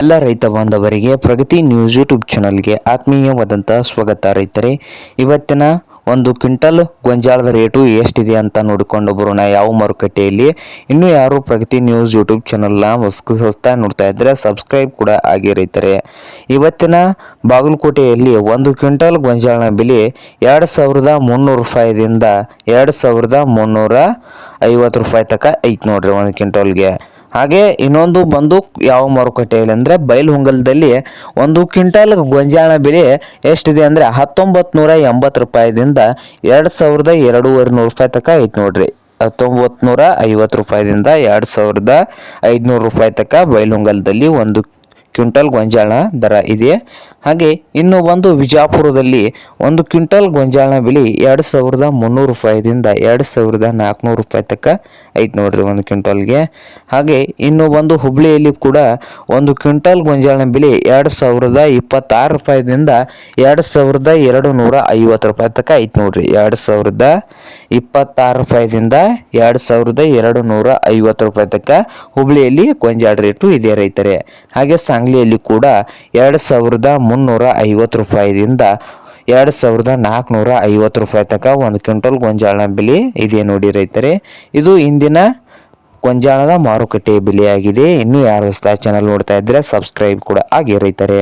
ಎಲ್ಲ ರೈತ ಬಾಂಧವರಿಗೆ ಪ್ರಗತಿ ನ್ಯೂಸ್ ಯೂಟ್ಯೂಬ್ ಚಾನಲ್ಗೆ ಆತ್ಮೀಯವಾದಂಥ ಸ್ವಾಗತ. ರೈತರೇ, ಇವತ್ತಿನ ಒಂದು ಕ್ವಿಂಟಲ್ ಗೋಂಜಾಳದ ರೇಟು ಎಷ್ಟಿದೆ ಅಂತ ನೋಡಿಕೊಂಡು ಬರೋಣ. ಯಾವ ಮಾರುಕಟ್ಟೆಯಲ್ಲಿ ಇನ್ನೂ ಯಾರು ಪ್ರಗತಿ ನ್ಯೂಸ್ ಯೂಟ್ಯೂಬ್ ಚಾನಲ್ನ ಹೊಸ್ತಾ ನೋಡ್ತಾ ಇದ್ದರೆ ಸಬ್ಸ್ಕ್ರೈಬ್ ಕೂಡ ಆಗಿ. ರೈತರೇ, ಇವತ್ತಿನ ಬಾಗಲಕೋಟೆಯಲ್ಲಿ ಒಂದು ಕ್ವಿಂಟಲ್ ಗೋಂಜಾಳ ಬೆಲೆ 2300 ರೂಪಾಯಿದಿಂದ 2350 ರೂಪಾಯಿ ತನಕ ಐತೆ ನೋಡ್ರಿ ಒಂದು ಕ್ವಿಂಟಲ್ಗೆ. ಹಾಗೆ ಇನ್ನೊಂದು ಬಂದು ಯಾವ ಮಾರುಕಟ್ಟೆಯಲ್ಲಿ ಅಂದರೆ ಬೈಲಹೊಂಗಲದಲ್ಲಿ ಒಂದು ಕ್ವಿಂಟಲ್ ಗೋಂಜಾಳ ಬೆಲೆ ಎಷ್ಟಿದೆ ಅಂದರೆ 1980 ರೂಪಾಯಿದಿಂದ 2200 ರೂಪಾಯಿ ತನಕ ಐತೆ ನೋಡ್ರಿ. 1950 ರೂಪಾಯಿದಿಂದ 2500 ರೂಪಾಯಿ ತನಕ ಬೈಲಹೊಂಗಲದಲ್ಲಿ ಒಂದು ಕ್ವಿಂಟಲ್ ಗೋಂಜಾಳ ದರ ಇದೆ. ಹಾಗೆ ಇನ್ನು ಒಂದು ವಿಜಾಪುರದಲ್ಲಿ ಒಂದು ಕ್ವಿಂಟಲ್ ಗೋಂಜಾಳ ಬೆಲೆ 2300 ರೂಪಾಯಿದಿಂದ 2400 ರೂಪಾಯಿ ತನಕ ಐತೆ ನೋಡ್ರಿ ಒಂದು ಕ್ವಿಂಟಲ್ಗೆ. ಹಾಗೆ ಇನ್ನು ಒಂದು ಹುಬ್ಳಿಯಲ್ಲಿ ಕೂಡ ಒಂದು ಕ್ವಿಂಟಲ್ ಗೋಂಜಾಳ ಬೆಲೆ 2026 ರೂಪಾಯಿದಿಂದ 2250 ರೂಪಾಯಿ ತನಕ ಐತೆ ನೋಡ್ರಿ. 2026 ರೂಪಾಯಿದಿಂದ 2250 ರೂಪಾಯಿ ತನಕ ಹುಬ್ಳಿಯಲ್ಲಿ ಗೋಂಜಾಳ ರೇಟು ಇದೆ ರೈತರೇ. ಹಾಗೆ ಸಾಂಗ್ಲಿಯಲ್ಲಿ ಕೂಡ 2350 ರೂಪಾಯಿದಿಂದ 2450 ರೂಪಾಯಿ ತನಕ ಒಂದು ಕ್ವಿಂಟಲ್ ಗೋಂಜಾಳ ಬೆಲೆ ಇದೆ ನೋಡಿ ರೈತರೇ. ಇದು ಇಂದಿನ ಗೋಂಜಾಳದ ಮಾರುಕಟ್ಟೆ ಬೆಲೆಯಾಗಿದೆ. ಇನ್ನೂ ಯಾರು ಹೊಸ ಚಾನಲ್ ನೋಡ್ತಾ ಇದ್ದರೆ ಸಬ್ಸ್ಕ್ರೈಬ್ ಕೂಡ ಆಗಿ ರೈತರೇ.